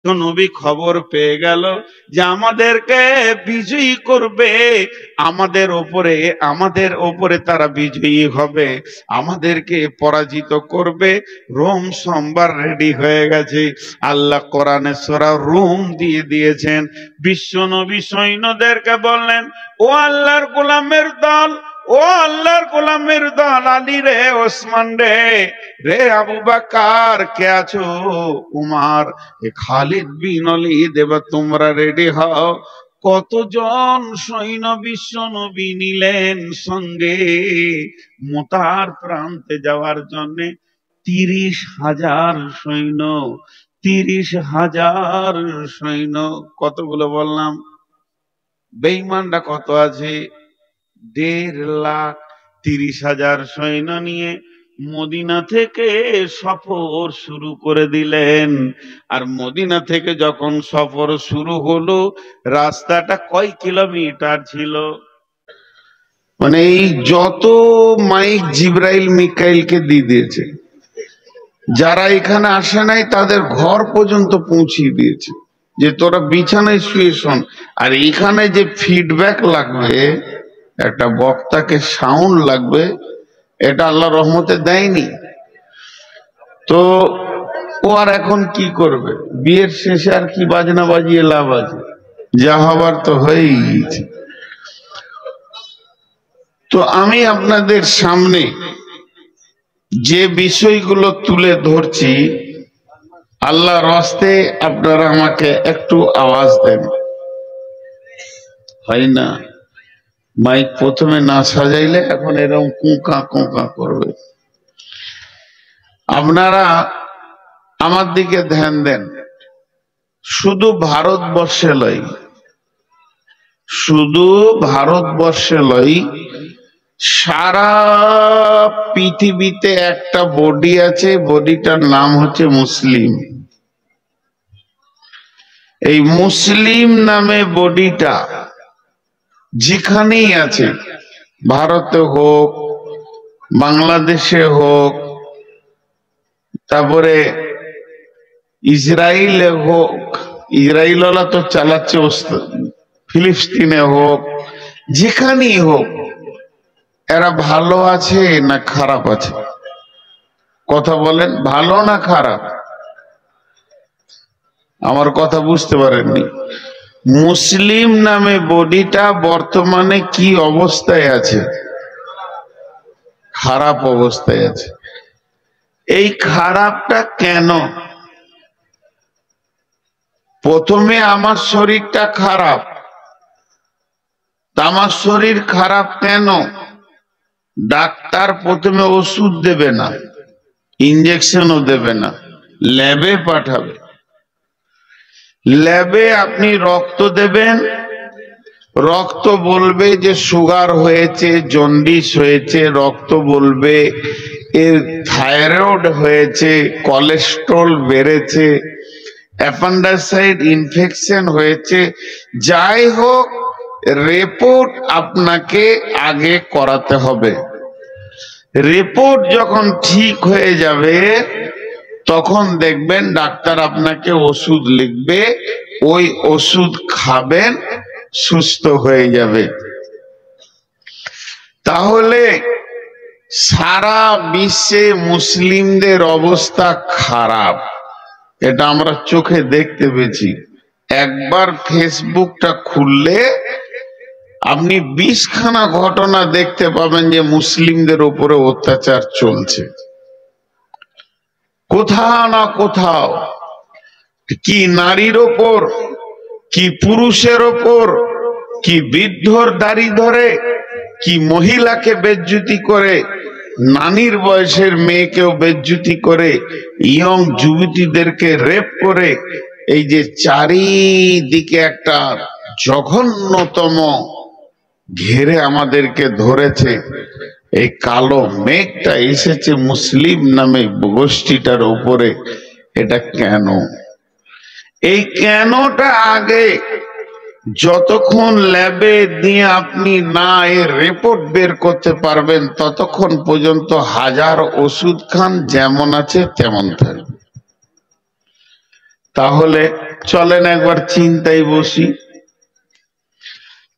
তো নবী খবর পেয়ে গেল যে আমাদেরকে বিজয়ী করবে, আমাদের ওপরে তারা বিজয়ী হবে, আমাদেরকে পরাজিত করবে। রোম সোমবার রেডি হয়ে গেছে। আল্লাহ কোরআনে সূরা রুম দিয়ে দিয়েছেন। বিশ্ব নবী সৈন্যদেরকে বললেন, ও আল্লাহর গোলামের দল, ও আল্লাহর গোলামের দল, আলী রে, ওসমান রে, রে আবু বকর, কে আছো? উমার, খালিদ বিন ওয়ালিদ, এবার তোমরা রেডি হও। কতজন সৈন্য বিশ্ব নবী নিলেন সঙ্গে মুতার প্রান্তে যাওয়ার জন্য? 30,000 সৈন্য। 30,000 সৈন্য। কতগুলো বললাম? বেঈমানরা কত আছে? 1.5 লাখ। 30,000 সৈন্য নিয়ে মদিনা থেকে সফর শুরু করে দিলেন। আর মদিনা থেকে যখন সফর শুরু হলো, রাস্তাটা কয় কিলোমিটার ছিল? মানে এই যত মাইক জিব্রাইল মিকাইলকে দিয়ে দিয়েছে, যারা এখানে আসে নাই তাদের ঘর পর্যন্ত পৌঁছিয়ে দিয়েছে যে তোরা বিছানায় শুয়ে শোন। আর এখানে যে ফিডব্যাক লাগবে, একটা বক্তাকে সাউন্ড লাগবে, এটা আল্লাহ রহমতে দেয়নি। তো ও আর এখন কি করবে? বিয়ের শেষে আর কি বাজনা বাজিয়ে লাভ আছে? যা হবার তো হয়েই গিয়েছে। তো আমি আপনাদের সামনে যে বিষয়গুলো তুলে ধরছি, আল্লাহর রাস্তে আপনারা আমাকে একটু আওয়াজ দেন। হয় না, মাইক প্রথমে না সাজাইলে এখন এরকম কোঁকা কোঁকা করবে। আপনারা আমার দিকে ধ্যান দেন। শুধু ভারতবর্ষে লয়, শুধু ভারতবর্ষে লয়, সারা পৃথিবীতে একটা বডি আছে, বডিটার নাম হচ্ছে মুসলিম। এই মুসলিম নামে বডিটা যেখানেই আছে, ভারতে হোক, বাংলাদেশে হোক, তারপরে ইসরায়েলে হোক, ইসরায়েলওয়ালা তো চালাচ্ছে, ফিলিস্তিনে হোক, যেখানেই হোক, এরা ভালো আছে না খারাপ আছে? কথা বলেন, ভালো না খারাপ? আমার কথা বুঝতে পারেননি। মুসলিম নামে বডিটা বর্তমানে কি অবস্থায় আছে? খারাপ অবস্থায় আছে। এই খারাপটা কেন? প্রথমে আমার শরীরটা খারাপ, আমার শরীর খারাপ কেন? ডাক্তার প্রথমে ওষুধ দেবে না, ইঞ্জেকশনও দেবে না, ল্যাবে পাঠাবে। ল্যাবে আপনি রক্ত দেবেন, রক্ত বলবে যে সুগার হয়েছে, জন্ডিস হয়েছে, রক্ত বলবে এর থাইরয়েড হয়েছে, কোলেস্ট্রল বেড়েছে, অ্যাপেন্ডিসাইড ইনফেকশন হয়েছে। যাই হোক, রিপোর্ট আপনাকে আগে করাতে হবে। রিপোর্ট যখন ঠিক হয়ে যাবে, তখন দেখবেন ডাক্তার আপনাকে ওষুধ লিখবে, ওই ওষুধ খাবেন, সুস্থ হয়ে যাবে। তাহলে সারা বিশ্বে মুসলিমদের অবস্থা খারাপ, এটা আমরা চোখে দেখতে পেয়েছি। একবার ফেসবুকটা খুললে আপনি 20খানা ঘটনা দেখতে পাবেন যে মুসলিমদের উপরে অত্যাচার চলছে কোথাও না কোথাও। কি নারীর ওপর, কি পুরুষের ওপর, কি বৃদ্ধর দাড়ি ধরে, কি মহিলাকে বেজ্জুতি করে, নানির বয়সের মেয়েকেও বেজ্জুতি করে, ইয়ং যুবতীদেরকে রেপ করে। এই যে চারিদিকে একটা জঘন্যতম ঘেরে আমাদেরকে ধরেছে, এই কালো মেঘটা এসেছে মুসলিম নামে গোষ্ঠীটার উপরে। এটা কেন? এই কেনটা আগে যতক্ষণ ল্যাবে দিয়ে আপনি না এর রিপোর্ট বের করতে পারবেন, ততক্ষণ পর্যন্ত হাজার ওষুধ খান, যেমন আছে তেমন থাকবে। তাহলে চলেন একবার চিন্তায় বসি।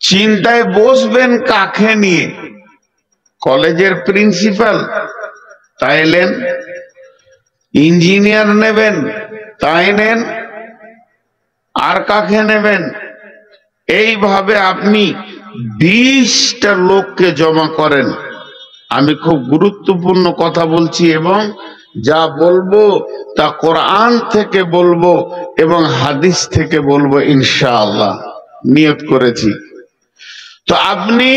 চিন্তায় বসবেন কাকে নিয়ে? কলেজের প্রিন্সিপাল তাইলেন, ইঞ্জিনিয়ার নেবেন তাই নেন, আর কাকে নেবেন? এইভাবে আপনি 20টা লোককে জমা করেন। আমি খুব গুরুত্বপূর্ণ কথা বলছি এবং যা বলবো তা কোরআন থেকে বলবো এবং হাদিস থেকে বলবো ইনশাআল্লাহ, নিয়ত করেছি। তো আপনি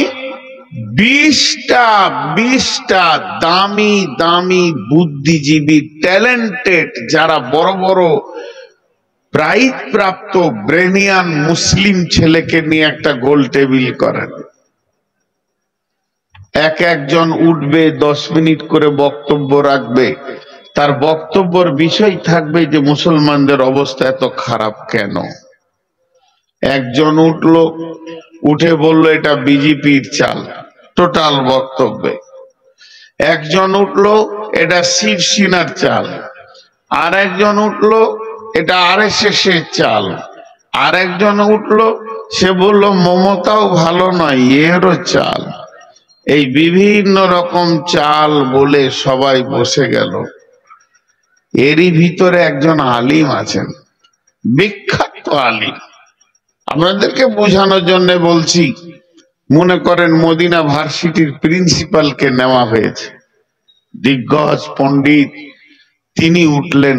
20টা দামি দামি বুদ্ধিজীবী ট্যালেন্টেড যারা বড় বড় প্রাইজ প্রাপ্ত ব্রেনিয়ান মুসলিম ছেলেকে নিয়ে একটা গোল টেবিল করেন। একজন উঠবে, 10 মিনিট করে বক্তব্য রাখবে। তার বক্তব্যের বিষয় থাকবে যে মুসলমানদের অবস্থা এত খারাপ কেন। একজন উঠলো, উঠে বলল এটা বিজেপির চাল, টোটাল বক্তব্যে। একজন উঠলো, এটা শিবসেনার চাল। আর একজন উঠলো, এটা RSS এর চাল। আর একজন উঠলো, সে বলল মমতাও ভালো নয়, এরও চাল। এই বিভিন্ন রকম চাল বলে সবাই বসে গেল। এরই ভিতরে একজন আলিম আছেন, বিখ্যাত আলিম। আপনাদেরকে বোঝানোর জন্য বলছি, মনে করেন মদিনা ভার্সিটির প্রিন্সিপালকে নেওয়া হয়েছে, দিগ্গজ পণ্ডিত। তিনি উঠলেন,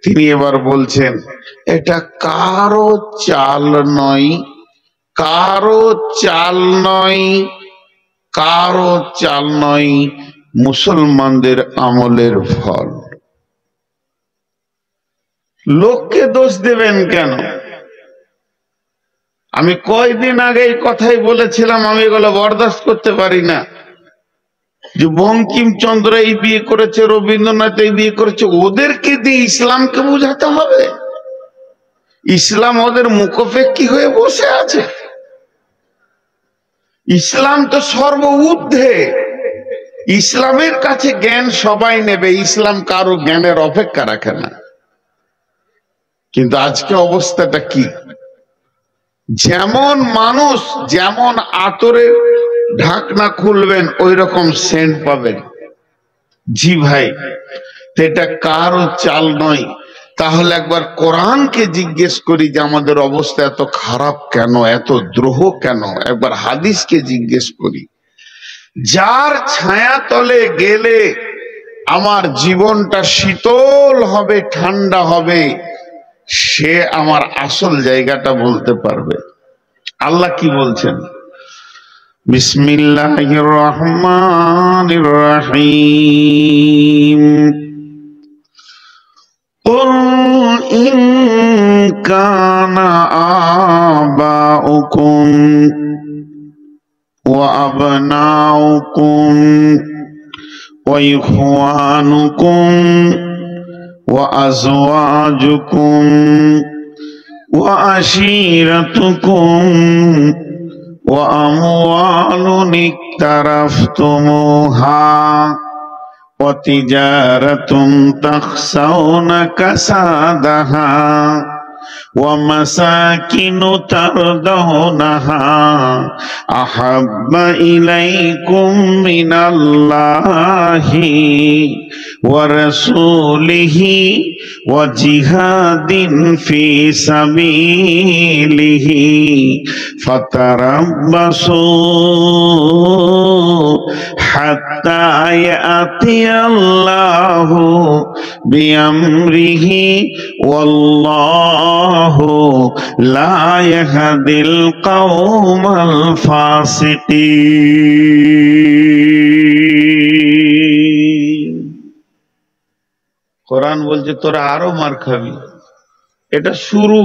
তিনি এবার বলছেন এটা কারো চাল নয়, কারো চাল নয়, কারো চাল নয়, মুসলমানদের আমলের ফল। লোককে দোষ দেবেন কেন? আমি কয়দিন আগে এই কথাই বলেছিলাম, আমি এগুলো বরদাস্ত করতে পারি না। যে বঙ্কিমচন্দ্র এই বিয়ে করেছে, রবীন্দ্রনাথ এই বিয়ে করেছে, ওদেরকে দিয়ে ইসলামকে বোঝাতে হবে? ইসলাম ওদের মুখোপেক্ষী হয়ে বসে আছে? ইসলাম তো সর্ব ঊর্ধ্বে। ইসলামের কাছে জ্ঞান সবাই নেবে, ইসলাম কারো জ্ঞানের অপেক্ষা রাখে না। কিন্তু আজকে অবস্থাটা কি? যেমন মানুষ যেমন আতরের ঢাকনা খুলবেন ওই রকম সেন্ট পাবেন। জি ভাই, এটা কারো চাল নয়। তাহলে একবার কোরআনকে জিজ্ঞেস করি যে আমাদের অবস্থা এত খারাপ কেন, এত দ্রোহ কেন? একবার হাদিসকে জিজ্ঞেস করি। যার ছায়া তলে গেলে আমার জীবনটা শীতল হবে, ঠান্ডা হবে, সে আমার আসল জায়গাটা বলতে পারবে। আল্লাহ কি বলছেন? বিসমিল্লাহির রহমানির রহিম। قل إن كان آباؤكم وأبناؤكم وإخوانكم وأزواجكم وعشيرتكم وأموال اقترفتموها وتجارة تخشون كسادها ومساكن ترضونها أحب إليكم من الله ورسوله وجهاد في سبيله فتربصوا حتى يأتي الله بأمره والله لا يهدي القوم الفاسقين। কোরআন বলছে তোরা আরো মার খাবি। এটা শুরু,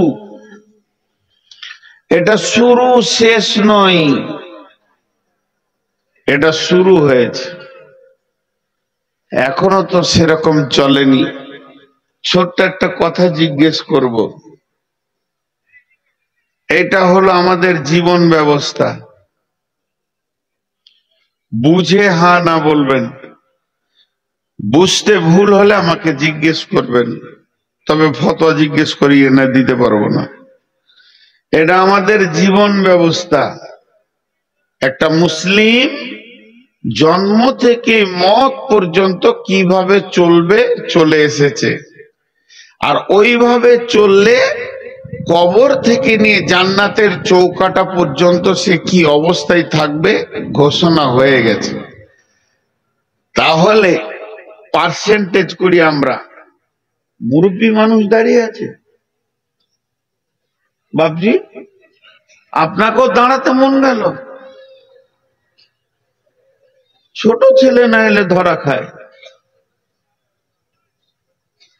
এটা শুরু, শেষ নয়। এটা শুরু হয়েছে, এখনো তো সেরকম চলেনি। ছোট্ট একটা কথা জিজ্ঞেস করব। এটা হলো আমাদের জীবন ব্যবস্থা। বুঝে হ্যাঁ না বলবেন, বুঝতে ভুল হলে আমাকে জিজ্ঞেস করবেন। তবে ফতোয়া জিজ্ঞেস করিয়ে না দিতে পারবো না। এটা আমাদের জীবন ব্যবস্থা। একটা মুসলিম জন্ম থেকে মত পর্যন্ত কিভাবে চলবে চলে এসেছে, আর ওইভাবে চললে কবর থেকে নিয়ে জান্নাতের চৌকাটা পর্যন্ত সে কি অবস্থায় থাকবে ঘোষণা হয়ে গেছে। তাহলে পার্সেন্টেজ করি আমরা, মুরব্বী মানুষ দাঁড়িয়ে আছে, বাপজি আপনাকেও দাঁড়াতে মন গেল, ছোট ছেলে না এলে ধরা খায়।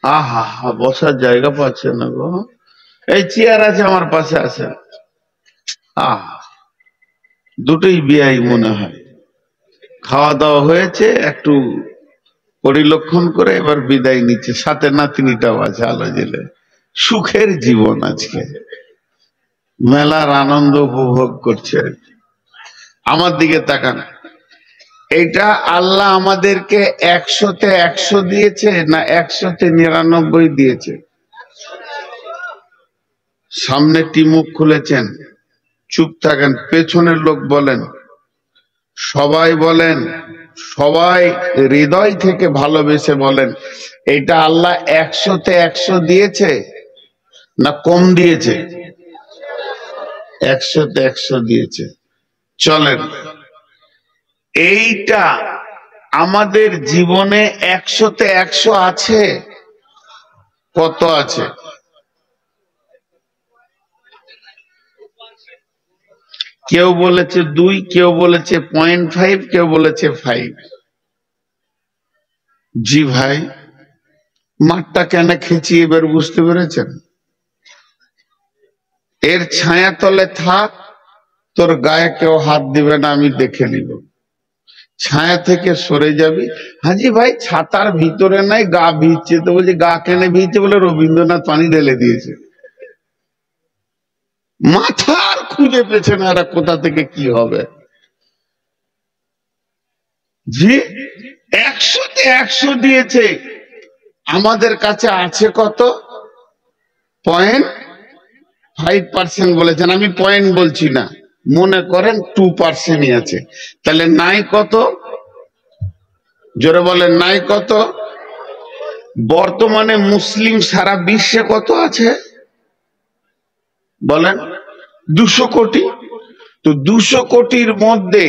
আহা হা, বসার জায়গা পাচ্ছে না গো। এই চেয়ার আছে আমার পাশে, আছে। আহ, দুটোই বিয়াই মনে হয়। খাওয়া দাওয়া হয়েছে, একটু পরিলক্ষণ করে এবার বিদায় নিচ্ছে, সাথে নাতনিটাও আছে আলো জেলে। সুখের জীবন আজকে, মেলার আনন্দ উপভোগ করছে। আমার দিকে তাকান, এইটা আল্লাহ আমাদেরকে 100-তে 100 দিয়েছে না 100-তে 99 দিয়েছে? সামনে টিমুখ খুলেছেন, চুপ থাকেন, পেছনের লোক বলেন, সবাই বলেন, সবাই হৃদয় থেকে ভালোবেসে বলেন, এটা আল্লাহ 100-তে 100 দিয়েছে না কম দিয়েছে? 100-তে 100 দিয়েছে। চলেন, এইটা আমাদের জীবনে 100-তে 100 আছে? কত আছে? কেউ বলেছে 2, কেউ বলেছে 0.5, কেউ বলেছে 5। জি ভাই, মাঠটা কেন খেঁচি এবার বুঝতে পেরেছেন? এর ছায়া তলে থাক, তোর গায়ে কেউ হাত দিবে না, আমি দেখে নিব। ছায়া থেকে সরে যাবি, হাজি ভাই ছাতার ভিতরে নাই, গা ভিজছে। তো বলছি গা কেন ভিজছে? বলে রবীন্দ্রনাথ পানি ঢেলে দিয়েছে। মাথার খুঁজে পেছে না এরা কোথা থেকে কি হবে। জি, 100-তে 100 দিয়েছে। আমাদের কাছে আছে কত? 0.5% বলেছেন, আমি পয়েন্ট বলছি না, মনে করেন 2%ই আছে। তাহলে নাই কত? জোরে বলেন, নাই কত? বর্তমানে মুসলিম সারা বিশ্বে কত আছে বলেন? 200 কোটি। তো 200 কোটির মধ্যে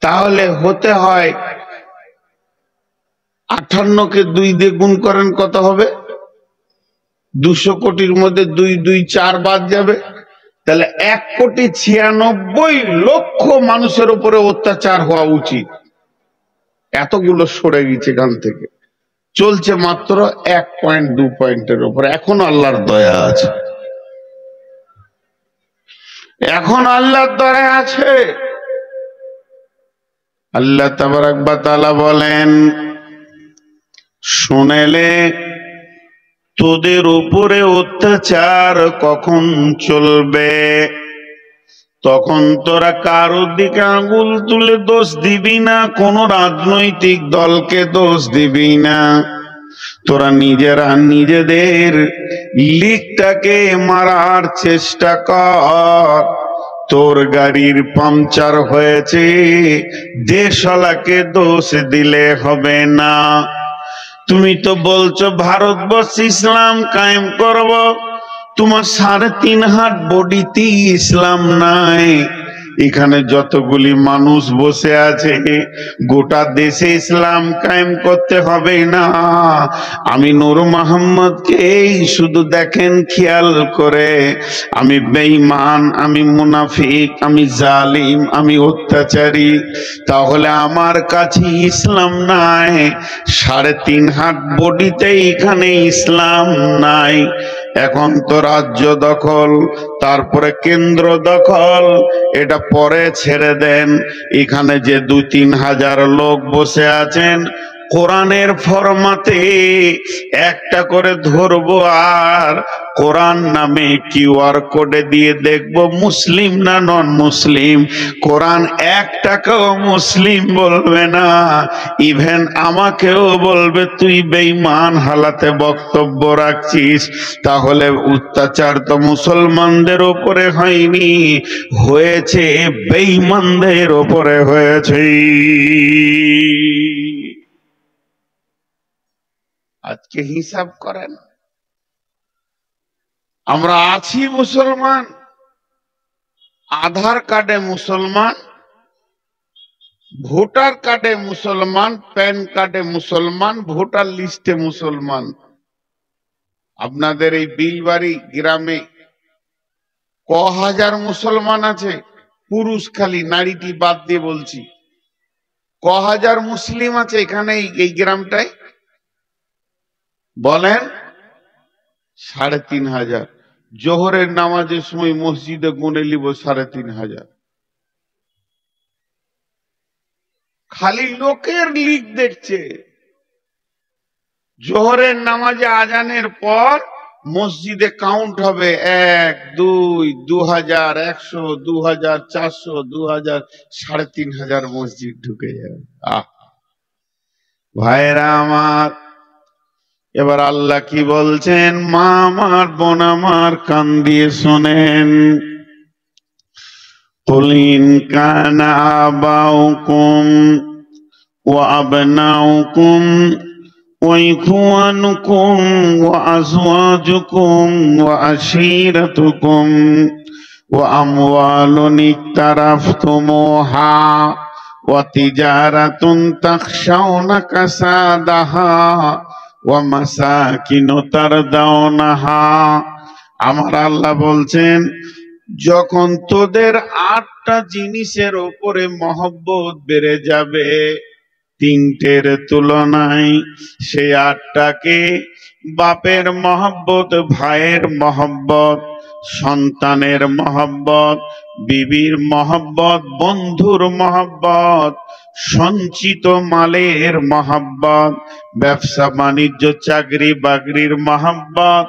তাহলে হতে হয় 58-কে 2 দিয়ে গুণ করেন, কত হবে? 200 কোটির মধ্যে 2 2 4 বাদ যাবে, তাহলে 1,96,00,000 মানুষের উপরে অত্যাচার হওয়া উচিত। এতগুলো সরে গেছে এখান থেকে, চলছে মাত্র 1.2 পয়েন্টের উপরে। এখন আল্লাহর দয়া আছে, এখন আল্লাহর দয়া আছে। আল্লাহ তাবারাক ওয়া তাআলা বলেন, শুনেলে তোদের উপরে অত্যাচার কখন চলবে, তখন তোরা কারোর দিকে আঙুল তুলে দোষ দিবি না, কোন রাজনৈতিক দলকে দোষ দিবি না। তোরা নিজেরা নিজেদের লিকটাকে মারার চেষ্টা কর। তোর গাড়ির পাংচার হয়েছে, দেশওয়ালাকে দোষ দিলে হবে না। তুমি তো বলছো ভারতবর্ষে ইসলাম কায়েম করব, তোমার 3.5 হাত বডিতে ইসলাম নাই। এখানে যতগুলি মানুষ বসে আছে, গোটা দেশে ইসলাম কায়েম করতে হবে না। আমি নূর মোহাম্মদকে শুধু দেখেন খেয়াল করে, আমি বেঈমান, আমি মুনাফিক, আমি জালিম, আমি অত্যাচারী। তাহলে আমার কাছে ইসলাম নাই, 3.5 হাত বডিতে এখানে ইসলাম নাই। এখন তো রাজ্য দখল, তারপরে কেন্দ্র দখল, এটা পরে ছেড়ে দেন। এখানে যে 2-3 হাজার লোক বসে আছেন, কোরআনের ফরমাতে একটা করে ধরবো আর কোরআন নামে কিউআর কোডে দিয়ে দেখবো মুসলিম না নন মুসলিম। কোরআন একটাকেও মুসলিম বলবে না, ইভেন আমাকেও বলবে তুই বেঈমান হালাতে বক্তব্য রাখছিস। তাহলে অত্যাচার তো মুসলমানদের উপরে হয়নি, হয়েছে বেঈমানদের উপরে হয়েছে। আজকে হিসাব করেন, আমরা আছি মুসলমান, আধার কার্ডে মুসলমান, ভোটার কার্ডে মুসলমান, প্যান কার্ডে মুসলমান, ভোটার লিস্টে মুসলমান। আপনাদের এই বিলবাড়ি গ্রামে ক হাজার মুসলমান আছে? পুরুষ খালি, নারীটি বাদ দিয়ে বলছি। ক হাজার মুসলিম আছে এখানে এই গ্রামটায়? বলেন। ৩৫০০। জোহরের নামাজের সময় মসজিদে গুনে নিব ৩৫০০। খালি লোকের লিক দেখছে। জোহরের নামাজে আজানের পর মসজিদে কাউন্ট হবে ১, ২, ২০০০, ১০০, ২০০০, ৪০০, ২০০০, ৩৫০০ মসজিদ ঢুকে যাবে। ভাইরা আমার, এবার আল্লাহ কি বলছেন? মা আমার, বোন আমার, কান দিয়ে শোনেন। কুল ইন কানা আবাউকুম ওয়া আবনাউকুম ওয়া ইখওয়ানুকুম ওয়া আজওয়াজুকুম ওয়া আশীরাতুকুম ওয়া আমওয়ালুন ইকতারাফতুমুহা ওয়া তিজারাতুন তাখশাউনা কাসাদাহা ওয়া মাসাকিনু তারদাউনাহা। আমার আল্লাহ বলছেন, যখন তোদের ৮টা জিনিসের উপরে মহব্বত বেড়ে যাবে ৩টের তুলনায়, সেই ৮টাকে বাপের মহব্বত, ভাইয়ের মহব্বত, সন্তানের মহব্বত, বিবির মহব্বত, বন্ধুর মহব্বত, সঞ্চিত মালের মহব্বত, ব্যবসা বাণিজ্য চাকরি বাকরির মহব্বত,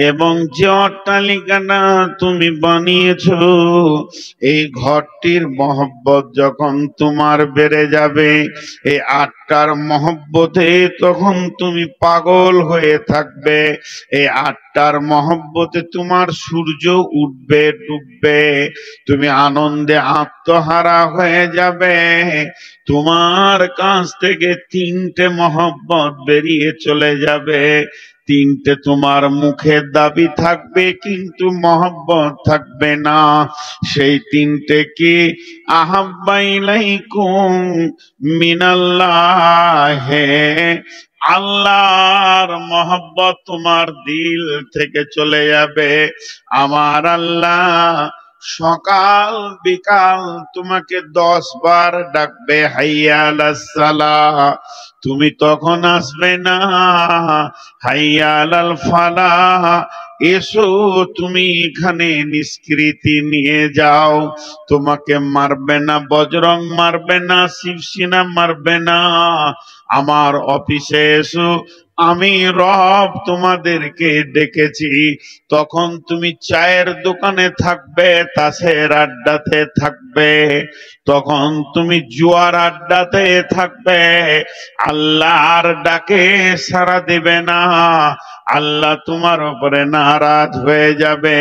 এবং যে অট্টালিকাটা তুমি বানিয়েছ এই ঘরটির মহব্বত যখন তোমার বেড়ে যাবে, এই ৮টার মহব্বতে তখন তুমি পাগল হয়ে থাকবে। এই ৮টার মহব্বতে তোমার সূর্য উঠবে ডুববে, তুমি আনন্দে আত্মহারা হয়ে যাবে। তোমার কাছ থেকে ৩টে মহব্বত বেরিয়ে চলে যাবে। ৩টে তোমার মুখের দাবি থাকবে কিন্তু মহব্বত থাকবে না। সেই ৩টে কি? আহাব্বা ইলাইকুম মিনাল্লাহ, আল্লাহর মহব্বত তোমার দিল থেকে চলে যাবে। আমার আল্লাহ সকাল বিকাল তোমাকে ১০ বার ডাকবে, হাইয়া আলাস সালাহ, তুমি তখন আসবে না। হাইয়া আলাল ফালাহ, এসো তুমি এখানে নিষ্কৃতি নিয়ে যাও। তোমাকে মারবে না, বজরং মারবে না, শিবসেনা মারবে না। আমার অফিসে এসো, আমি রব তোমাদেরকে ডেকেছি। তখন তুমি চায়ের দোকানে থাকবে, তাসের আড্ডাতে থাকবে, তখন তুমি জুয়ার আড্ডাতে থাকবে। আল্লাহর ডাকে সাড়া দিবে না, আল্লাহ তোমার উপরে নারাজ হয়ে যাবে।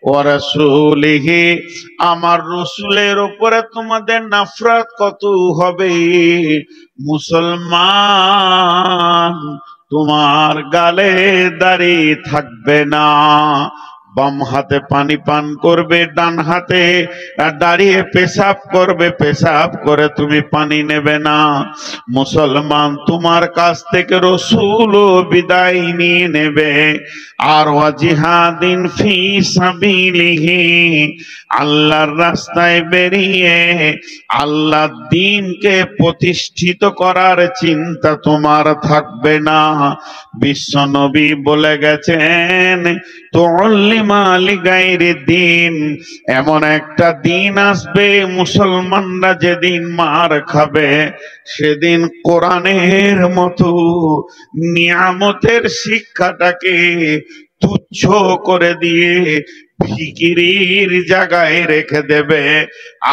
ওয়া রাসূলিহি, আমার রসুলের উপরে তোমাদের নফরত কত হবে। মুসলমান, তোমার গালে দাড়ি থাকবে না, বাম হাতে পানি পান করবে, ডান হাতে দাঁড়িয়ে পেশাব করবে, পেশাব করে তুমি পানি নেবে না। মুসলমান, তোমার কাছ থেকে রসুলও বিদায় নিয়ে নেবে। আর ওয়া জিহাদিন ফি সাবিলিহি, আল্লাহর রাস্তায় বেরিয়ে আল্লাহর দ্বীনকে প্রতিষ্ঠিত করার চিন্তা তোমার থাকবে না। বিশ্বনবী বলে গেছেন, তুআল্লিম উকিমা লিগাইরি দিন, এমন একটা দিন আসবে মুসলমানরা যেদিন মার খাবে, সেদিন কোরআনের মতো নিয়ামতের শিক্ষাটাকে তুচ্ছ করে দিয়ে ফিকিরির জায়গায় রেখে দেবে।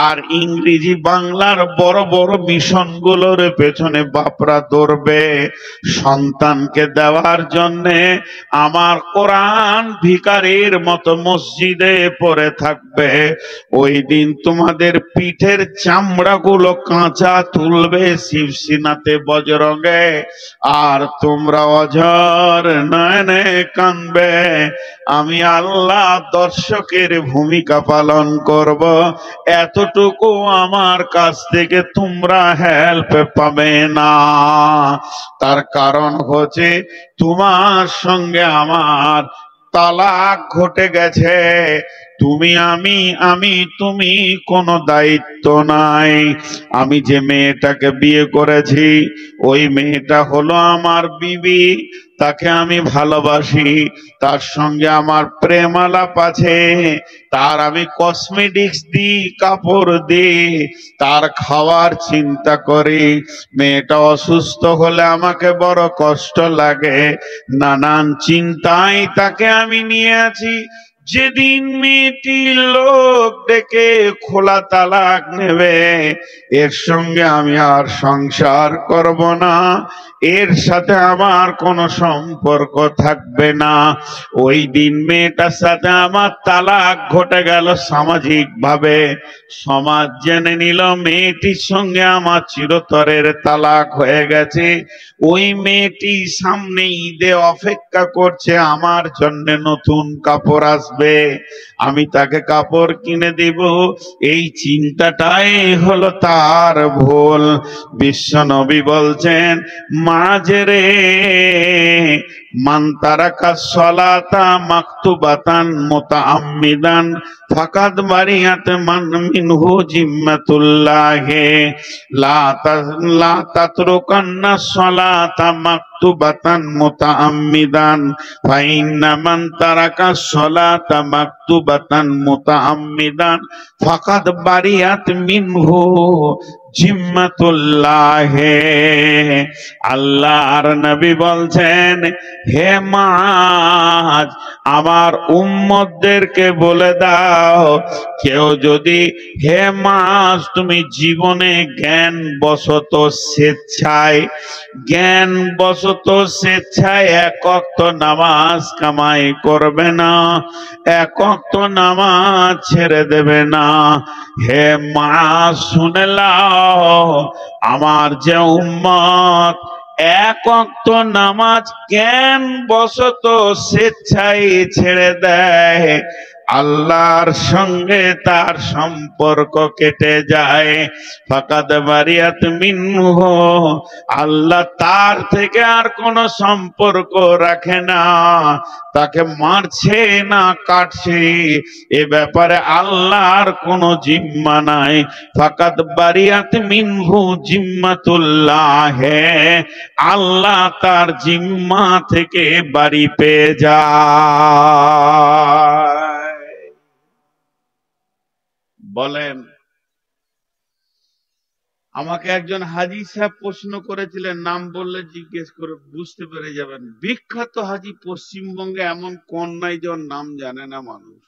আর ইংরেজি বাংলার বড় বড় মিশনগুলোর পেছনে বাপরা দৌড়বে সন্তানকে দেওয়ার জন্যে। আমার কোরআন ভিখারির মতো মসজিদে পড়ে থাকবে। ওই দিন তোমাদের পিঠের চামড়াগুলো কাঁচা তুলবে শিবসিনাতে বজরঙ্গে, আর তোমরা অঝর নয়নে কাঁদবে। আমি আল্লাহ দর্শকের ভূমিকা পালন করব, এতটুকু আমার কাছ থেকে তোমরা হেল্প পাবে না। তার কারণ হচ্ছে তোমার সঙ্গে আমার তালাক ঘটে গেছে। তুমি আমি তুমি কোনো দায়িত্ব নাই। আমি যে মেয়েটাকে বিয়ে করেছি ওই মেয়েটা হলো আমার বিবি, তাকে আমি ভালোবাসি, তার সঙ্গে আমার প্রেম আলাপ আছে, তার আমি কসমেটিক্স দিই, কাপড় দিই, তার খাওয়ার চিন্তা করি। মেয়েটা অসুস্থ হলে আমাকে বড় কষ্ট লাগে, নানান চিন্তায় তাকে আমি নিয়ে আছি। যেদিন মেয়েটি লোক ডেকে খোলা তালাক নেবে, এর সঙ্গে আমি আর সংসার করব না, এর সাথে আমার কোনো সম্পর্ক থাকবে না। ওই দিন মেয়েটার সাথে আমার তালাক ঘটে গেল সামাজিক ভাবে। সমাজ জেনে নিল মেয়েটির সঙ্গে আমার চিরতরের তালাক হয়ে গেছে। ওই মেয়েটি সামনে ঈদে অপেক্ষা করছে আমার জন্য, নতুন কাপড় আসবে, আমি তাকে কাপড় কিনে দিব। এই চিন্তাটাই হলো তার ভুল। বিশ্ব নবী বলছেন, মাঝেরে মান তারাকা সলাতা মাকতুবাতান মুতাআম্মিদান ফাকাদ বারিয়াত মান মিনহু জিম্মাতুল্লাহি লা তাতরুকান্না সলাতা মাকতুবাতান মুতাআম্মিদান ফাইন্না মান তারাকা সলাতা মাকতুবাতান মুতাআম্মিদান ফাকাদ বারিয়াত মিনহু জিম্মাতুল্লাহি। আল্লাহর নবী বলছেন, হে মাজ, আমার উম্মতদেরকে বলে দাও, কেউ যদি, হে মাজ, তুমি জীবনে জ্ঞান বশত স্বেচ্ছায় এক ওয়াক্ত নামাজ কামাই করবে না, এক ওয়াক্ত নামাজ ছেড়ে দেবে না। হে মাজ, শুনে লাও, আমার যে উম্মত এক ওয়াক্ত নামাজ জ্ঞান বশত স্বেচ্ছায় ছেড়ে দেয়, আল্লাহর সঙ্গে তার সম্পর্ক কেটে যায়। ফাকাদ বারিয়াত মিনহু, আল্লাহ তার থেকে আর কোনো সম্পর্ক রাখে না, তাকে মারছে না কাটছে, এ ব্যাপারে আল্লাহর কোনো জিম্মা নাই। ফাকাদ বারিয়াত মিনহু জিম্মাতুল্লাহ, আল্লাহ তার জিম্মা থেকে বাড়ি পেয়ে যায়। বলেন, আমাকে একজন হাজী সাহেব প্রশ্ন করেছিলেন, নাম বললে জিজ্ঞেস করে বুঝতে পেরে যাবেন। বিখ্যাত হাজী, পশ্চিমবঙ্গে এমন কোন নাই যার নাম জানে না মানুষ।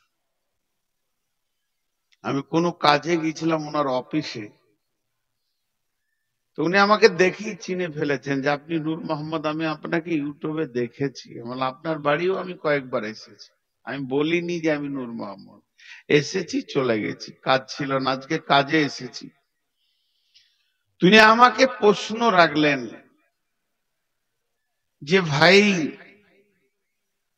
আমি কোনো কাজে গিয়েছিলাম ওনার অফিসে, তো উনি আমাকে দেখেই চিনে ফেলেছেন যে আপনি নূর মোহাম্মদ, আমি আপনাকে ইউটিউবে দেখেছি, আপনার বাড়িও আমি কয়েকবার এসেছি। আমি বলিনি যে আমি নূর মোহাম্মদ, এসেছি চলে গেছি, কাজ ছিল না, আজকে কাজে এসেছি। তিনি আমাকে প্রশ্ন রাখলেন যে ভাই,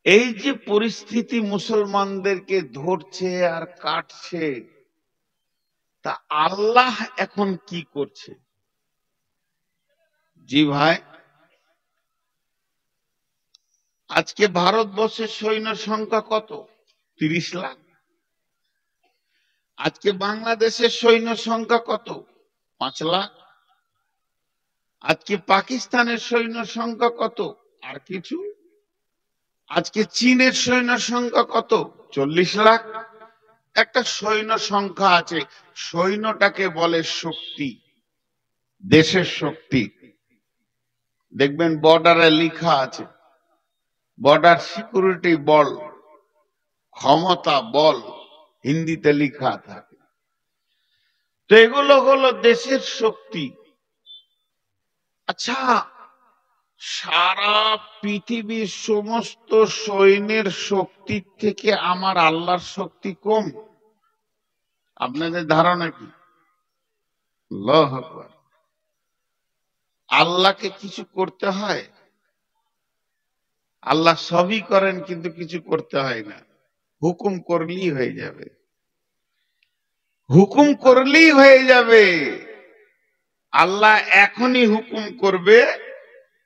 এই যে পরিস্থিতি মুসলমানদেরকে ধরছে আর কাটছে, তা আল্লাহ এখন কি করছে? জি ভাই, আজকে ভারতবর্ষের সৈন্য সংখ্যা কত? 30 লাখ। আজকে বাংলাদেশের সৈন্য সংখ্যা কত? 5 লাখ। আজকে পাকিস্তানের সৈন্য সংখ্যা কত? আর কিছু? আজকে চীনের সৈন্য সংখ্যা কত? 40 লাখ। একটা সৈন্য সংখ্যা আছে, সৈন্যটাকে বলে শক্তি, দেশের শক্তি। দেখবেন বর্ডারে লেখা আছে বর্ডার সিকিউরিটি বল, ক্ষমতা বল, হিন্দিতে লেখা থাকে। তো এগুলো হলো দেশের শক্তি। আচ্ছা, সারা পৃথিবীর সমস্ত সৈন্যের শক্তির থেকে আমার আল্লাহর শক্তি কম? আপনাদের ধারণা কি? আল্লাহু আকবার। আল্লাহকে কিছু করতে হয়? আল্লাহ সবই করেন, কিন্তু কিছু করতে হয় না, হুকুম করলেই হয়ে যাবে। হুকুম করলেই হয়ে যাবে। আল্লাহ এখনই হুকুম করবে,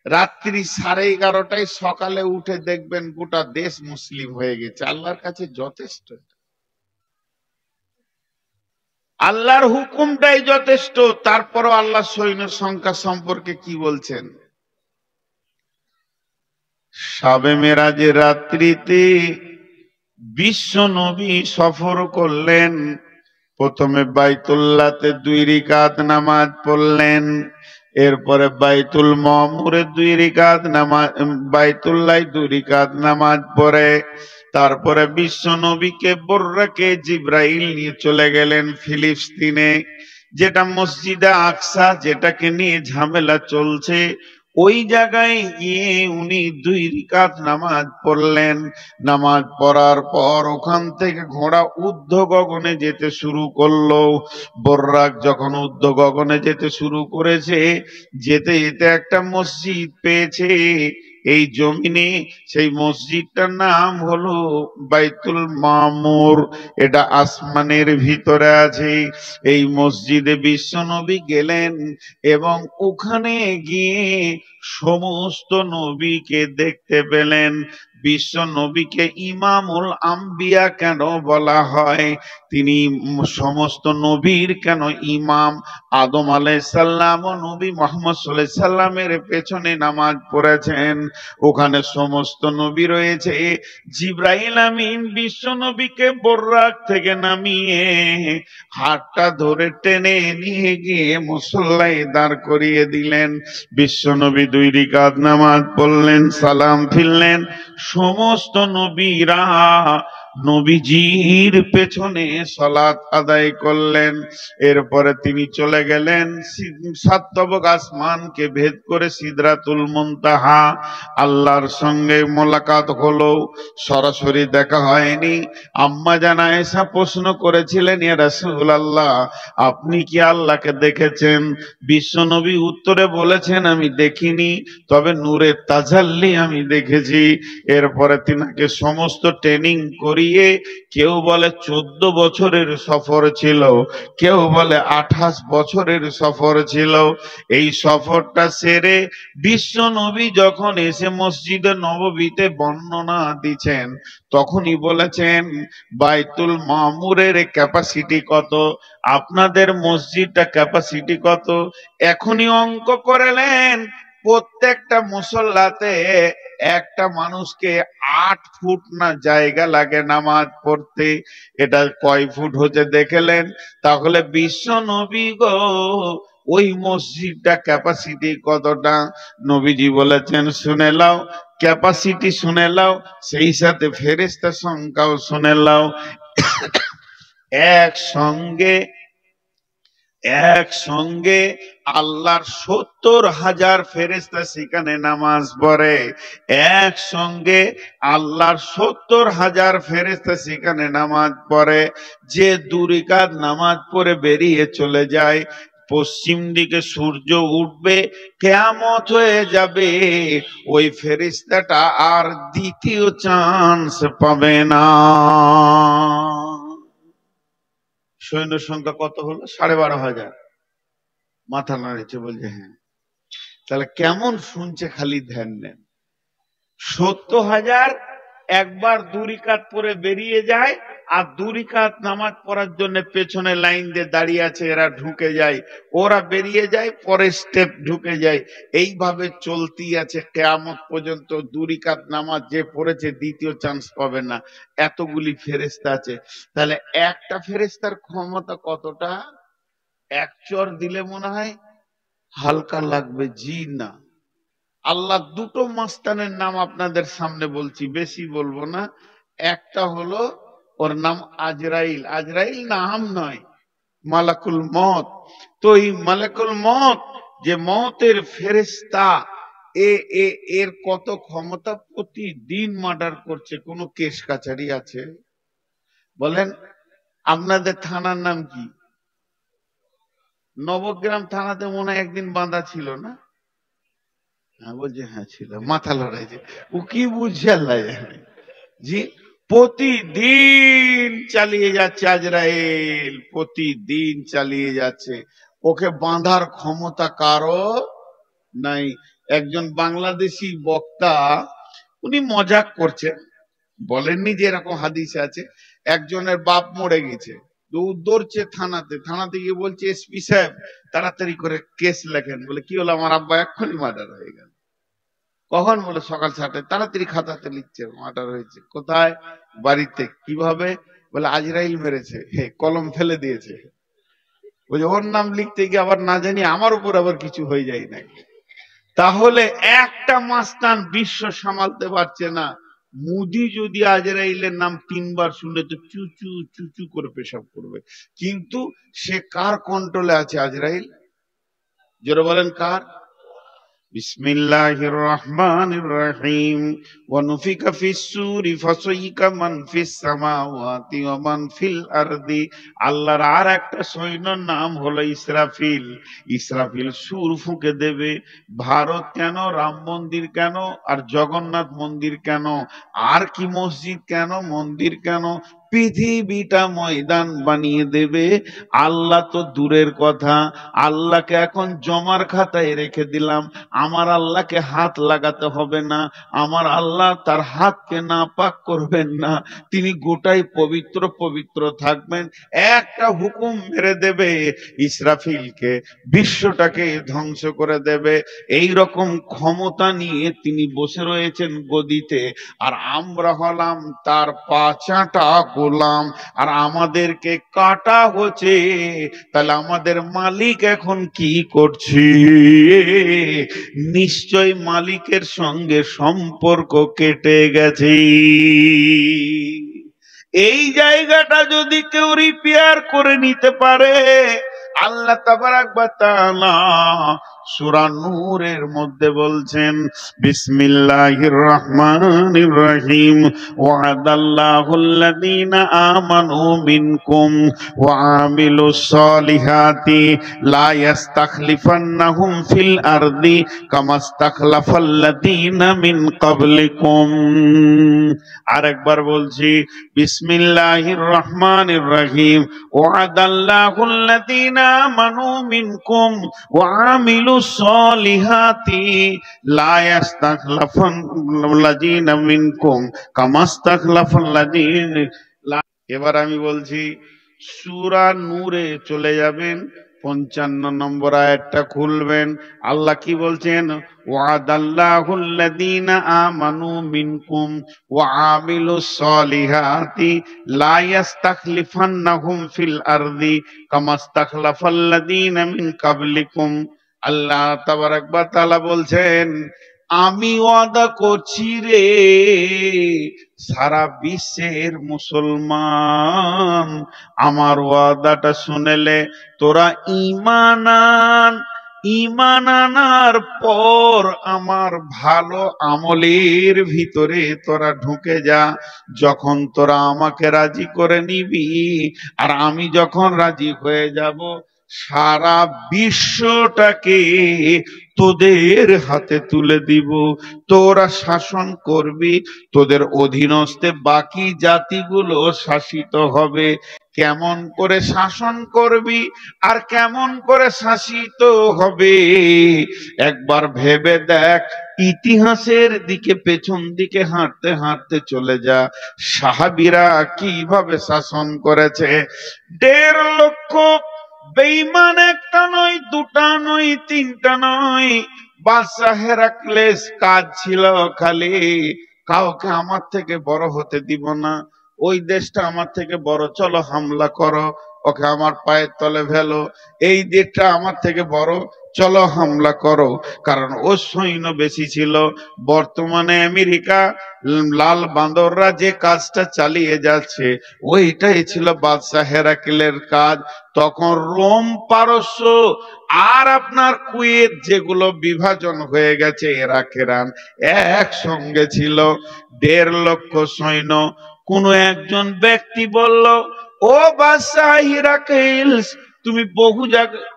রাত্রি 11:30টায়, সকালে উঠে দেখবেন গোটা দেশ মুসলিম হয়ে গেছে। আল্লাহর কাছে যথেষ্ট, আল্লাহর হুকুমটাই যথেষ্ট। তারপরও আল্লাহ সৈন্য সংখ্যা সম্পর্কে কি বলছেন? শবে মেরাজের রাত্রিতে বিশ্ব নবী সফর করলেন। প্রথমে বাইতুল্লাহতে 2 রাকাত নামাজ পড়লেন, এরপরে বাইতুল মামুরে 2 রাকাত নামাজ, বাইতুল্লাহ 2 রাকাত নামাজ পড়ে তারপরে বিশ্ব নবীকে বর্রাকে জিব্রাইল নিয়ে চলে গেলেন ফিলিস্তিনে, যেটা মসজিদে আকসা, যেটাকে নিয়ে ঝামেলা চলছে। ওই জায়গায় গিয়ে উনি 2 রাকাত নামাজ পড়লেন। নামাজ পড়ার পর ওখান থেকে ঘোড়া ঊর্ধ্ব গগনে যেতে শুরু করলো। বর্রাক যখন ঊর্ধ্ব গগনে যেতে শুরু করেছে, যেতে যেতে একটা মসজিদ পেয়েছে এই জমিনে। সেই মসজিদটার নাম হলো বাইতুল মামুর, এটা আসমানের ভিতরে আছে। এই মসজিদে বিশ্বনবী গেলেন এবং ওখানে গিয়ে সমস্ত নবীকে দেখতে পেলেন। বিশ্ব নবীকে ইমামুল আম্বিয়া কেন বলা হয়? তিনি সমস্ত নবীর কেন ইমাম? আদম আলাইহিস সালাম ও নবী মুহাম্মদ সাল্লাল্লাহু আলাইহি সাল্লামের পেছনে নামাজ পড়েছেন, ওখানে সমস্ত নবী রয়েছে। জিবরাইল আমিন বিশ্ব নবীকে বর্রাক থেকে নামিয়ে হাতটা ধরে টেনে নিয়ে গিয়ে মুসল্লায় দাঁড় করিয়ে দিলেন। বিশ্ব নবী 2 রাকাত নামাজ পড়লেন, সালাম ফিরলেন। সমস্ত নবীরা নবীজির পেছনে সালাত আদায় করলেন। এরপরে তিনি চলে গেলেন 7 তবক আসমানকে ভেদ করে সিদরাতুল মুনতাহা। আল্লাহর সঙ্গে মোলাকাত হলো, সরাসরি দেখা হয়নি। আম্মা জান আয়েশা প্রশ্ন করেছিলেন, ইয়া রাসূলুল্লাহ, আপনি কি আল্লাহকে দেখেছেন? বিশ্বনবী উত্তরে বলেছেন, আমি দেখিনি, তবে নূরের তাজাল্লি আমি দেখেছি। এরপরে তিনাকে সমস্ত ট্রেনিং করিয়ে, কেউ বলে 14 বছরের সফর ছিল, কেউ বলে 28 বছরের সফর ছিল। এই সফরটা সেরে বিশ্ব নবী যখন এসে মসজিদে নববীতে বর্ণনা দিচ্ছেন, তখনই বলেছেন বাইতুল মামুরের ক্যাপাসিটি কত, আপনাদের মসজিদটা ক্যাপাসিটি কত? এখনই অঙ্ক করলেন, প্রত্যেকটা মুসল্লাতে একটা মানুষকে 8 ফুট না জায়গা লাগে নামাজ পড়তে। এটা কয় ফুট হচ্ছে দেখলেন? তাহলে বিশ্ব নবী গো, ওই মসজিদটা ক্যাপাসিটি কতটা? নবীজি বলেছেন, শুনে লাও, ক্যাপাসিটি শুনে লাও, সেই সাথে ফেরেশতা সংখ্যাও শুনে লাও। একসঙ্গে একসঙ্গে আল্লাহর 70,000 ফেরেশতা সেখানে নামাজ পড়ে। একসঙ্গে আল্লাহর 70,000 ফেরেশতা সেখানে নামাজ পড়ে। যে 2 রাকাত নামাজ পড়ে বেরিয়ে চলে যায়, পশ্চিম দিকে সূর্য উঠবে, কিয়ামত হয়ে যাবে, ওই ফেরেশতাটা আর দ্বিতীয় চান্স পাবে না। সৈন্য সংখ্যা কত হলো? 12,500। মাথা নাড়িয়েছে, বলছে হ্যাঁ। তাহলে কেমন শুনছে, খালি ধ্যান দেন। 70,000 একবার 2 রাকাত পরে বেরিয়ে যায়, আর 2 রাকাত নামাজ পড়ার জন্য পেছনে লাইন দিয়ে দাঁড়িয়ে আছে, এরা ঢুকে যায়, ওরা বেরিয়ে যায়, পরের স্টেপ ঢুকে যায়, এইভাবে চলতেই আছে কিয়ামত পর্যন্ত। 2 রাকাত নামাজ যে পড়েছে দ্বিতীয় চান্স পাবে না, এতগুলি ফেরেশতা আছে। তাহলে একটা ফেরেশতার ক্ষমতা কতটা? এক চর দিলে মনে হয় হালকা লাগবে, জি না। আল্লাহ দুটো মাস্তানের নাম আপনাদের সামনে বলছি, বেশি বলবো না। একটা হলো ওর নাম আজরাইল। আজরাইল নাম নয়, মালাকুল মত। তো এই মালাকুল মত যে মতের ফেরেশতা, এ এ এর কত ক্ষমতা, প্রতিদিন মার্ডার করছে। কোন কেস কাছারি আছে? বলেন, আপনাদের থানার নাম কি? নবগ্রাম থানাতে মনে হয় একদিন বাঁধা ছিল না? হ্যাঁ বলছে, হ্যাঁ ছিল, মাথা লড়াইছে। ও কি বুঝছে আল্লাহ জানে। জি, প্রতিদিন চালিয়ে যাচ্ছে আজরাইল, প্রতিদিন চালিয়ে যাচ্ছে। ওকে বাঁধার ক্ষমতা কারো নাই। একজন বাংলাদেশি বক্তা, উনি মজাক করছেন, বলেননি যে এরকম হাদিসে আছে, একজনের বাপ মরে গেছে, দৌড়ছে থানাতে, থানাতে গিয়ে বলছে, এসপি সাহেব তাড়াতাড়ি করে কেস লেখেন। বলে, কি হলো? আমার আব্বা এক্ষুনি মার্ডার হয়ে গেল। কখন? বলে, সকাল 7টায়। তাড়াতাড়ি খাতাতে লিখছে, মার্ডার হয়েছে। কোথায়? বাড়িতে। কিভাবে? বলে, আজরাইল মেরেছে, কলম ফেলে দিয়েছে। বলছে, ওর নাম লিখতে গিয়ে আবার না জানি আমার উপর আবার কিছু হয়ে যায় নাকি। তাহলে একটা মাস্তান বিশ্ব সামালতে পারছে না। মুদি যদি আজরাইলের নাম 3বার শুনলে তো চুচু চুচু করে পেশাব করবে। কিন্তু সে কার কন্ট্রোলে আছে? আজরাইল। জোরে বলেন, কার? বিসমিল্লাহির রহমানির রহিম। ওয়া নুফিকা ফিস সূরি ফাসাইকা মান ফিস সামাওয়াতি ওয়া মান ফিল আরদি। আল্লাহর আর একটা সৈন্যর নাম হলো ইসরাফিল। ইসরাফিল সুর ফুঁকে দেবে। ভারত কেন, রাম মন্দির কেন, আর জগন্নাথ মন্দির কেন, আর কি মসজিদ কেন, মন্দির কেন, পৃথিবীটা ময়দান বানিয়ে দেবে। আল্লাহ তো দূরের কথা, আল্লাহকে এখন জমার খাতায় রেখে দিলাম। আমার আল্লাহকে হাত লাগাতে হবে না, আমার আল্লাহ তার হাতকে নাপাক করবেন না, তিনি গোটাই পবিত্র পবিত্র থাকবেন। একটা হুকুম মেরে দেবে ইসরাফিলকে, বিশ্বটাকে ধ্বংস করে দেবে। এই রকম ক্ষমতা নিয়ে তিনি বসে রয়েছেন গদিতে, আর আমরা হলাম তার পা চাটা গোলাম, আর আমাদেরকে কাটা হচ্ছে। তাহলে আমাদের মালিক এখন কি করছে? নিশ্চয় মালিকের সঙ্গে সম্পর্ক কেটে গেছে। এই জায়গাটা যদি কেউ রিপেয়ার করে নিতে পারে, আল্লাহ তাবারাক ওয়া তাআলা সূরা নূরের মধ্যে বলছেন, বিসমিল্লাহির রহমানির রহিম। ওয়াদাল্লাহুল্লাযীনা আমানু মিনকুম ওয়া আমিলুস সলিহাতি লা ইস্তাখলিফান্নাহুম ফিল আরদি কামা ইস্তাখলাফাল্লাযীনা মিন ক্বাবলিকুম। আরেকবার বলছি, বিসমিল্লাহির রহমানির রহিম। ওয়াদাল্লাহুল্লাযীনা আমানু মিনকুম ওয়া আমিলুস সলিহাতি লা ইস্তাখলাফাল্লাযীনা মিনকুম কামা ইস্তাখলাফাল্লাযীনা। এবার আমি বলছি, সূরা নূরে চলে যাবেন, 55 নম্বর আয়াতটা খুলবেন। আল্লাহ কি বলছেন? ওয়াদাল্লাহুল্লাযীনা আমানু মিনকুম ওয়া আমিলুস সলিহাতি লা ইস্তাখলিফান্নাহুম ফিল আরদি কামা ইস্তাখলাফাল্লাযীনা মিন ক্বাবলিকুম। আল্লাহ তাবারাক ওয়া তাআলা বলছেন, আমি ওয়াদা করছি রে সারা বিশ্বের মুসলমান, আমার ওয়াদাটা শুনেলে তোরা ঈমান আন। ঈমান আনার পর আমার ভালো আমলের ভিতরে তোরা ঢুকে যা। যখন তোরা আমাকে রাজি করে নিবি, আর আমি যখন রাজি হয়ে যাব, সারা বিশ্বটাকে তোদের হাতে তুলে দিব, তোরা শাসন করবি, তোদের অধীনস্থে বাকি জাতিগুলো শাসিত হবে। কেমন করে শাসন করবি আর কেমন করে শাসিত হবে একবার ভেবে দেখ। ইতিহাসের দিকে পেছন দিকে হাঁটতে হাঁটতে চলে যা, সাহাবীরা কিভাবে শাসন করেছে। ১.৫ লক্ষ বেঈমান, একটা নয়, দুটা নয়, তিনটা নয়। বাদশাহ হেরাক্লেস কাজ ছিল খালি, কাউকে আমার থেকে বড় হতে দিব না, ওই দেশটা আমার থেকে বড়, চলো হামলা করো, ওকে আমার পায়ের তলে ফেলো। এই দেশটা আমার থেকে বড়, চলো হামলা করো। কারণ ও সৈন্য বেশি ছিল। বর্তমানে আমেরিকা লাল বান্দররা যে কাজটা চালিয়ে যাচ্ছে, ওইটাই ছিল বাদশাহ হেরাক্লের কাজ। তখন রোম, পারস্য আর আপনার কুয়েত যেগুলো বিভাজন হয়ে গেছে, ইরাক ইরান একসঙ্গে ছিল। ১.৫ লক্ষ সৈন্য। কোন একজন ব্যক্তি বলল, ও বাদশাহ হিরাক্লিস, তুমি বহু জায়গায়।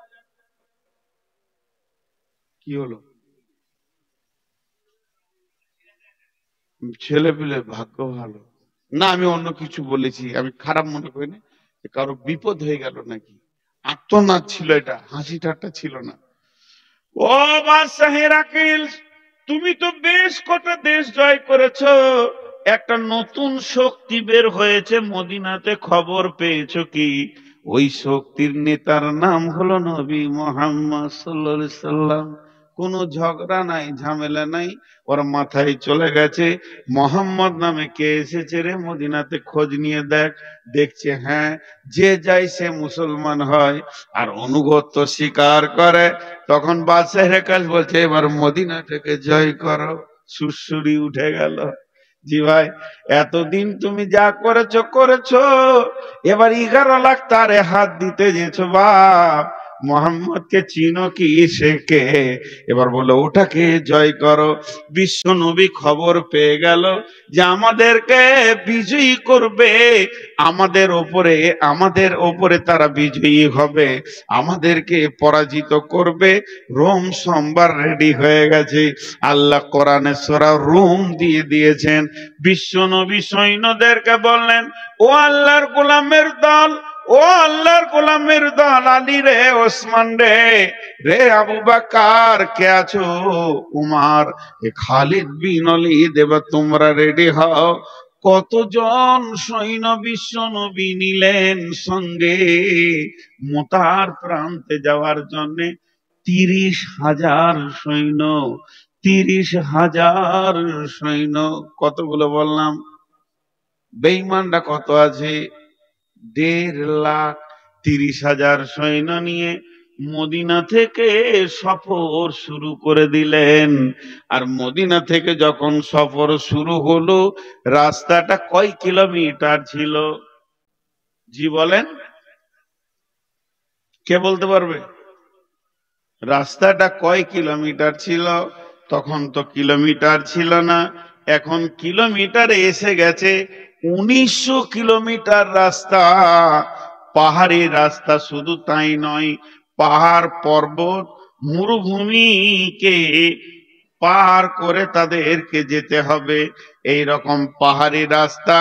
কি হলো? ছেলে পেলে ভাগ্য ভালো না, আমি অন্য কিছু বলেছি, আমি খারাপ মনে করি না। কারো বিপদ হয়ে গেল নাকি? আত্মনাদ ছিল, এটা হাসি ঠাট্টা ছিল না। ও বাদশাহ হেরাক্লিস, তুমি তো বেশ কটা দেশ জয় করেছো, একটা নতুন শক্তি বের হয়েছে মদিনাতে, খবর পেয়েছো কি? ওই শক্তির নেতার নাম হলো নবী মুহাম্মদ সাল্লাল্লাহু আলাইহি সাল্লাম। কোনো ঝগড়া নাই, ঝামেলা নাই, ওর মাথায় চলে গেছে মোহাম্মদ নামে কে এসেছে রে মদিনাতে, খোঁজ নিয়ে দেখ। দেখছে হ্যাঁ, যে যায় সে মুসলমান হয় আর অনুগত্য স্বীকার করে। তখন বাদশাহ হেরাক্লিস বলছে, এবার মদিনাটাকে জয় করো। সুরসুরি উঠে গেল। জি ভাই, এতদিন তুমি যা করেছো করেছো, এবার 11 লাখ তারে হাত দিতে যেছো বাপ। মোহাম্মদকে চিনো কি? সে কে? এবার বলো ওটাকে জয় করো। বিশ্ব নবী খবর পেয়ে গেল যে আমাদেরকে বিজয়ী করবে, আমাদের ওপরে তারা বিজয়ী হবে, আমাদেরকে পরাজিত করবে। রোম সোমবার রেডি হয়ে গেছে। আল্লাহ কোরআনে সূরা রুম দিয়ে দিয়েছেন। বিশ্ব নবী সৈন্যদেরকে বললেন, ও আল্লাহর গোলামের দল, ও আল্লাহর গোলামের দল, আলী রে, ওসমান রে, রে আবু বকর, কে আছো? উমার, এ খালিদ বিন ওলীদ, এবার তোমরা রেডি হও। কতজন সৈন্য বিশ্ব নবী নিলেন সঙ্গে মুতার প্রান্তে যাওয়ার জন্য? ৩০,০০০ সৈন্য। ৩০,০০০ সৈন্য। কতগুলো বললাম? বেঈমানরা কত আছে? ১.৫ লাখ। ৩০,০০০ সৈন্য নিয়ে মদিনা থেকে সফর শুরু করে দিলেন। আর মদিনা থেকে যখন সফর শুরু হলো, রাস্তাটা কয় কিলোমিটার ছিল? জি বলেন, কে বলতে পারবে? রাস্তাটা কয় কিলোমিটার ছিল? তখন তো কিলোমিটার ছিল না, এখন কিলোমিটারে এসে গেছে ১৯০০ কিলোমিটার রাস্তা। পাহাড়ি রাস্তা, শুধু তাই নয়, পাহাড় পর্বত মরুভূমিকে পার করে তাদেরকে যেতে হবে। এই রকম পাহাড়ি রাস্তা,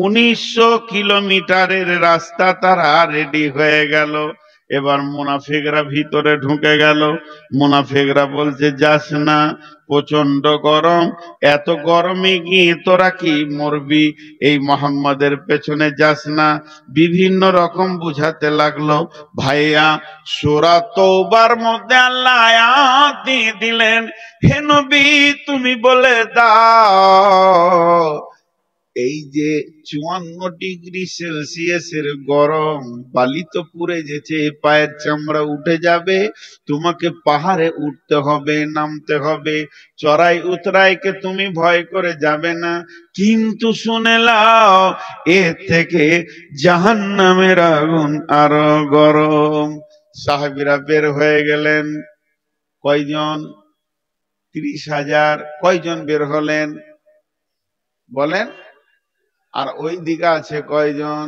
১৯০০ কিলোমিটারের রাস্তা তারা রেডি হয়ে গেল। এবার মুনাফিকরা ভিতরে ঢুকে গেল। মুনাফিকরা বলছে, যাস না, প্রচন্ড গরম, এত গরমে গিয়ে তোরা কি মরবি, এই মোহাম্মদের পেছনে যাস না। বিভিন্ন রকম বুঝাতে লাগলো। ভাইয়া, সূরা তওবার মধ্যে আল্লাহ আয়াত দিয়ে দিলেন, হে নবী তুমি বলে দাও, এই যে ৫৪ ডিগ্রি সেলসিয়াসের গরম, বালি তো পুড়ে যেছে, পায়ের চামড়া উঠে যাবে, তোমাকে পাহাড়ে উঠতে হবে, নামতে হবে, চড়াই উতরাইকে তুমি ভয় করে যাবে না। কিন্তু শুনে লাও, এর থেকে জাহান্নামের আগুন আরো গরম। সাহাবীরা বের হয়ে গেলেন। কয়জন? ৩০,০০০। কয়জন বের হলেন বলেন? আর ওই দিকে আছে কয়জন?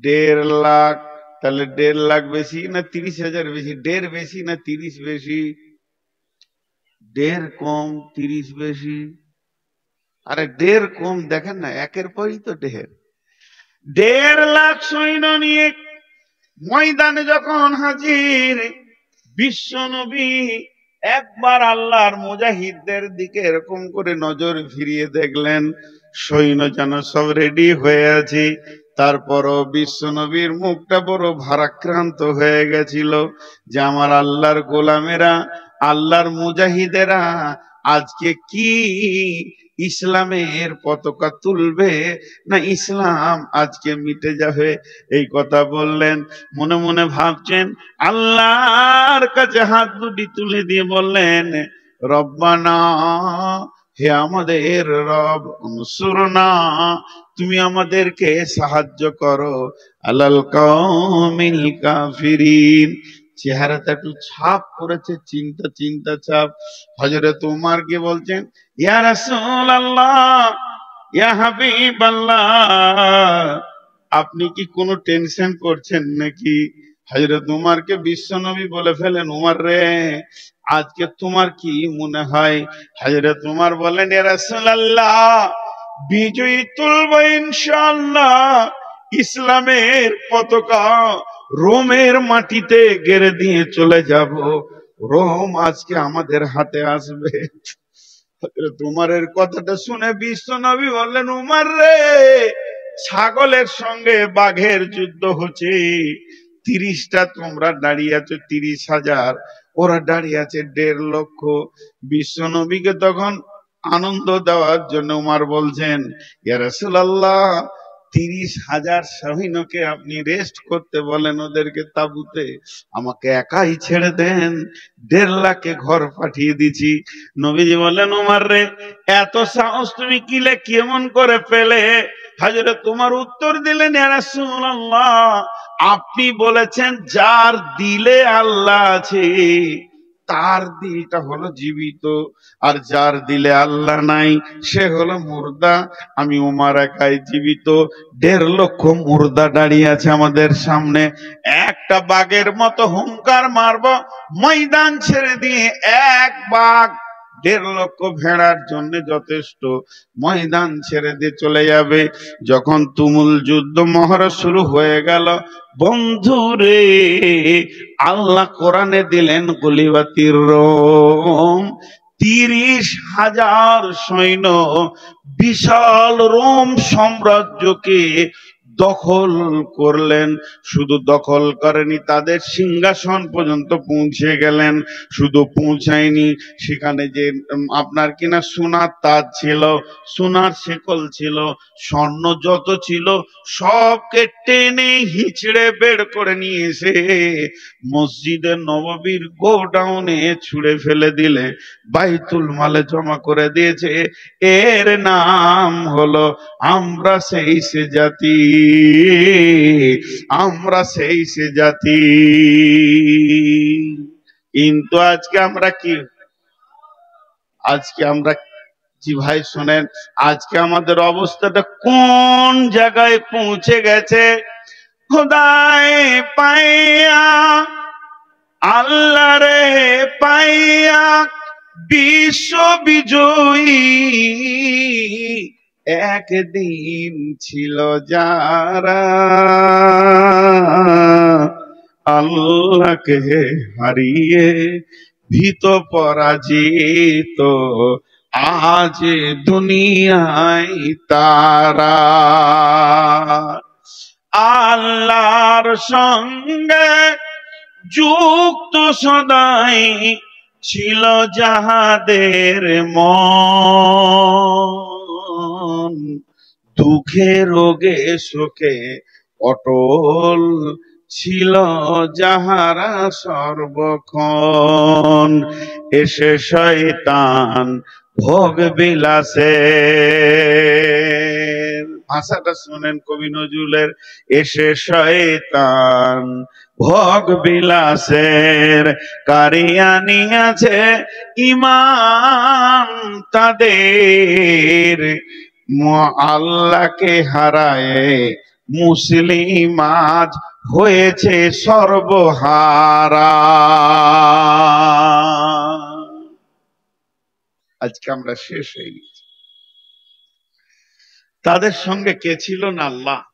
১.৫ লাখ। তাহলে 1.5 লাখ বেশি না 30,000 বেশি? 1.5 বেশি না 30 বেশি? 1.5 কম 30 বেশি। আরে 1.5 কম দেখেন না, একের পরই তো 1.5। 1.5 লাখ সৈন্য নিয়ে ময়দানে যখন হাজির বিশ্ব নবী, একবার আল্লাহর মুজাহিদদের দিকে এরকম করে নজর ফিরিয়ে দেখলেন, সৈন্য যেন সব রেডি হয়ে আছে। তারপরও বিশ্ব নবীর মুখটা বড় ভারাক্রান্ত হয়ে গেছিল যে আমার আল্লাহর গোলামেরা, আল্লাহর মুজাহিদেরা আজকে কি ইসলামের পতাকা তুলবে না ইসলাম আজকে মিটে যাবে? এই কথা বললেন। মনে মনে ভাবছেন, আল্লাহর কাছে হাত দুটি তুলে দিয়ে বললেন, রব্বানা, হে আমাদের রব, আনসুরনা, তুমি আমাদেরকে সাহায্য করো, আলাল কওমিল কাফিরিন। চেহারাটা একটু ছাপ করেছে, চিন্তা চিন্তা ছাপ। হযরত উমর কে বলছেন, ইয়া রাসূলুল্লাহ, ইয়া হাবিবাল্লাহ, আপনি কি কোনো টেনশন করছেন নাকি? হযরত উমরকে বিশ্বনবী বলে ফেলেন, উমর রে, আজকে তোমার কি মনে হয়? হযরত উমর বলেন, ইয়া রাসূলুল্লাহ, বিজয়ী তুলব ইনশাআল্লাহ, ইসলামের পতাকা রোমের মাটিতে গেড়ে দিয়ে চলে যাব, রোম আজকে আমাদের হাতে আসবে। হযরত উমরের কথাটা শুনে বিশ্বনবী বললেন, উমর রে, ছাগলের সঙ্গে বাঘের যুদ্ধ হচ্ছে। 30টা তোমরা দাঁড়িয়ে আছো 30,000, ওরা দাঁড়িয়ে আছে 1.5 লক্ষ। বিশ্বনবীকে তখন আনন্দ দেওয়ার জন্য উমর বলছেন, ইয়া রাসূলুল্লাহ, 30,000 সৈন্যকে আপনি রেস্ট করতে বলেন ওদেরকে তাবুতে, আমাকে একাই ছেড়ে দেন, 1.5 লাখে ঘর পাঠিয়ে দিছি। নবীজি বললেন, উমর রে, এত সাহস তুমি কিলে কেমন করে পেলে? হযরত উমর উত্তর দিলেন, ইয়া রাসূলুল্লাহ, আপনি বলেছেন যার দিলে আল্লাহ আছে তার দিলটা হলো জীবিত, আর যার দিলে আল্লাহ নাই সে হলো মুর্দা। আমি উমর একাই জীবিত, 1.5 লক্ষ মুর্দা দাঁড়িয়ে আছে আমাদের সামনে। একটা বাঘের মতো হুঙ্কার মারবো, ময়দান ছেড়ে দিয়ে এক বাঘ 1.5 লক্ষ ভেড়ার জন্য যথেষ্ট, ময়দান ছেড়ে দিয়ে চলে যাবে। যখন তুমুল যুদ্ধ মহড়া শুরু হয়ে গেল, বন্ধুরে, আল্লাহ কোরআনে দিলেন গুলিবাতির রোম। 30,000 সৈন্য বিশাল রোম সাম্রাজ্যকে দখল করলেন। শুধু দখল করেনি, তাদের সিংহাসন পর্যন্ত পৌঁছে গেলেন। শুধু পৌঁছায়নি, সেখানে যে আপনার কিনা সোনার তাজ ছিল, সোনার শেকল ছিল, স্বর্ণ যত ছিল সবকে টেনে হিচড়ে বের করে নিয়ে এসে মসজিদে নববীর গোডাউনে ছুঁড়ে ফেলে দিলে বাইতুল মালে জমা করে দিয়েছে। এর নাম হলো আমরা সেই সে জাতি, আমরা সেই সে জাতি। কিন্তু আজকে আমরা কি, আজকে আমরা জি ভাই শোনেন, আজকে আমাদের অবস্থাটা কোন জায়গায় পৌঁছে গেছে? খোদায় পাইয়া, আল্লাহ রে পাইয়া, বিশ্ব বিজয়ী একদিন ছিল যারা, আল্লাহকে হারিয়ে ভীত পরাজিত আজ দুনিয়ায় তারা। আল্লাহর সঙ্গে যুক্ত সদাই ছিল যাহাদের মন, দুঃখে রোগে শোকে অটল ছিল যাহারা সর্বক্ষণ। এসে শয়তান ভোগ বিলাসে, ভাষাটা শুনেন কবি নজরুলের, এসে শয়তান ভোগ বিলাসের কারিয়ানি আছে ইমান তাদের, আল্লাহকে হারায় মুসলিম আজ হয়েছে সর্বহারা। আজকে আমরা শেষ হয়ে গেছি। তাদের সঙ্গে কে ছিল না? আল্লাহ।